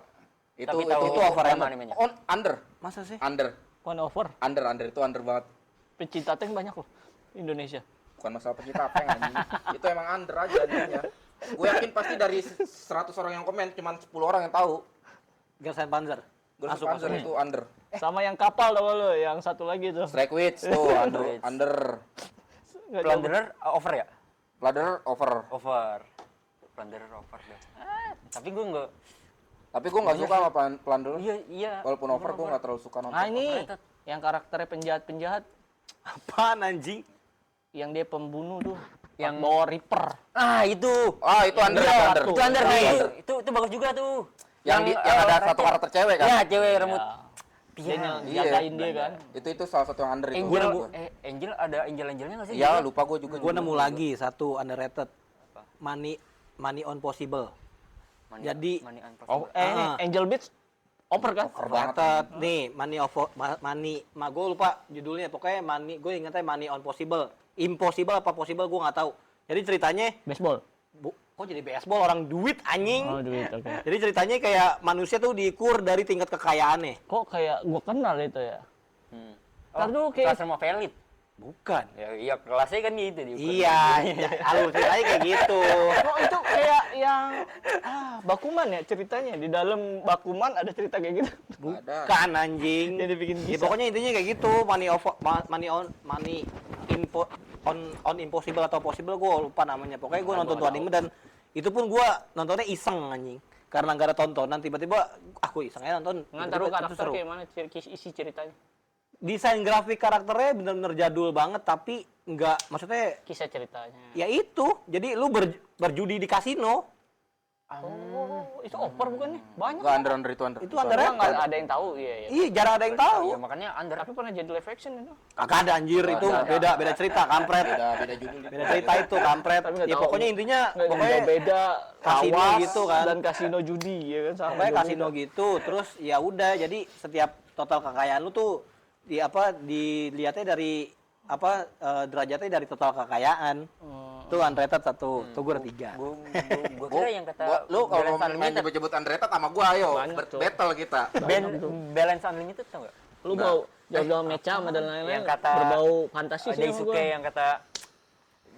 itu Tapi tahu itu overrated. nama animenya. on under. Masa sih? Under. Bukan over. Under itu under banget. Pecinta tank banyak loh Indonesia. Bukan masalah pecinta apa yang anjing. Itu emang under aja anjingnya. Gue yakin pasti dari 100 orang yang komen cuman 10 orang yang tahu. Girls and Panzer. Girlfriend Panzer itu under. Sama yang kapal tau lo, yang satu lagi tuh. Strike Witch tuh under. Nggak jauh. Plunderer over ya? Plunderer over. Over. Plunderer over deh. Tapi gue enggak. Tapi gue nggak suka sama Plunderer. Iya. Walaupun over gue nggak terlalu suka nonton. Nah ini yang karakternya penjahat-penjahat, Apaan anjing? yang dia pembunuh tuh, Yang- yang bawa Reaper. Itu. Itu under. Iya, Under. Itu under Itu nih. under. Itu bagus juga tuh. Yang ada satu karakter cewek kan? Ya, cewek rambut. Dia Iya. jagain dia kan. Itu salah satu yang under itu. Angel, gua. Angel ada angel-angelnya nggak sih? Ya lupa gue juga. Gue nemu lagi satu underrated. Money on Possible. Jadi- Money Unpossible. Oh, ini Angel Beats over kan? Over banget. Overrated. Nih, gue lupa judulnya. Pokoknya gue ingetnya Money on Possible. Impossible apa possible gue nggak tahu. Jadi ceritanya, Baseball. kok jadi baseball orang duit anjing. Oh duit, oke. Jadi ceritanya kayak manusia tuh diukur dari tingkat kekayaannya. Kok kayak gua kenal itu ya? Ntar dulu Kelas kayak sama Felip. Bukan. Ya, iya kelasnya kan gitu diukur. Iya, alur ceritanya kayak gitu. kok itu kayak yang Bakuman ya ceritanya. Di dalam Bakuman ada cerita kayak gitu. Ada. Bukan anjing. Jadi bikin Ya, kisah. pokoknya intinya kayak gitu, on impossible atau possible gue lupa namanya. Pokoknya gue nonton tuh anime dan itu pun gue nontonnya iseng anjing. Karena nggak ada tontonan tiba-tiba aku iseng aja nonton. Ngantar tiba-tiba itu karakter seru. kayak mana isi ceritanya? Desain grafik karakternya bener-bener jadul banget tapi nggak maksudnya Kisah ceritanya. ya itu. Jadi lu berjudi di kasino. Oh, itu over bukan nih? Banyak. Enggak under itu under. Itu under. Nggak ada yang tahu, iya. Iya, jarang ada yang tahu. Ya makanya under. Tapi pernah jadi live action itu. Kagak ada anjir itu beda cerita kampret. Beda judul. Beda cerita itu kampret. Tapi nggak Ya tahu. pokoknya intinya Nggak, pokoknya beda kasino tawas gitu kan. dan kasino judi ya kan sama. Pokoknya kasino gitu, terus ya udah jadi setiap total kekayaan lu tuh dilihatnya dari derajatnya dari total kekayaan. Tuh underrated satu, tuh gue ada 3. Gua kira yang kata Lu kalau Balance main Unlimited. nyebut-nyebut underrated sama gua ayo Banyak, Cok. battle kita. Balance Unlimited tau nggak? Lu mau jawab-jawab mecha sama dan lain-lain Yang kata berbau fantasi Ada sih sama Isuke gua. yang kata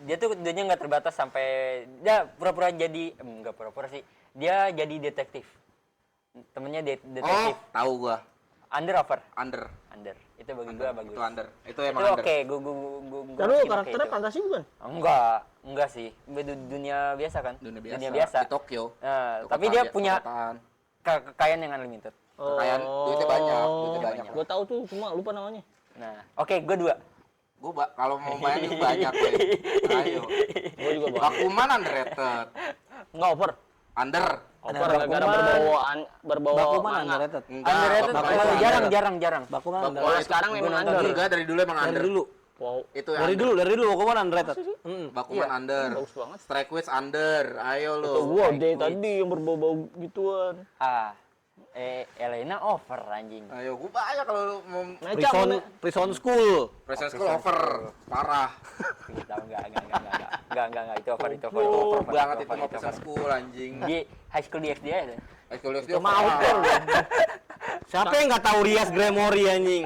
dia tuh dunia nggak terbatas sampai dia pura-pura jadi nggak pura-pura sih, dia jadi detektif, temennya detektif. Oh, tahu gua. Under over Under. itu bagi gua bagus. Itu under. Itu Itu emang under. oke, gua Lalu masih pakai karakternya itu. fantasi bukan? Enggak sih, dunia biasa kan. Dunia Dunia biasa. biasa. Di Tokyo. Nah, tapi dia punya Kekuatan. kekayaan yang unlimited. Kekayaan, duitnya banyak, duitnya banyak. Gue tahu tuh, cuma lupa namanya. Nah, oke, gua 2. Gua kalau mau main itu banyak deh. Ayo. Gue juga bang. Bakuman underrated. Enggak over. Under. Over gara-gara berbawa Bakuman manga. underrated. Underrated Bakuman jarang. Bakuman Bakuman underrated. Sekarang memang gua nonton under. juga dari dulu emang Dari under. dulu. Wow. Itu Dari under. dulu Bakuman underrated. Bakuman under. bagus banget. Strike Witch under. Ayo lu. Tuh gua deh tadi yang berbau-bau gituan. Elena over anjing. Ayo, gua banyak kalau lu mau Prison School. Presence School over. Parah. Enggak, itu over. Over over, banget itu over, mah over. Presence School anjing. Di high school di SD aja. High School DxD Mau kan. Siapa yang nggak tahu Rias Gremory anjing?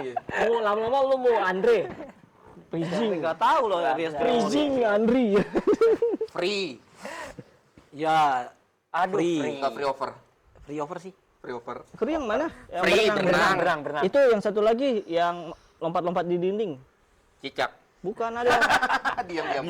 Lu lama-lama lu mau Andre. Siapa nggak tahu loh Rias Gremory. Freezing Andri. Free. Ya, Aduh, Free. Enggak free over. free over sih. Free over. Kru yang mana? Yang Free, berenang. berenang. Itu yang satu lagi yang lompat-lompat di dinding. Cicak. Bukan ada. Diam-diam.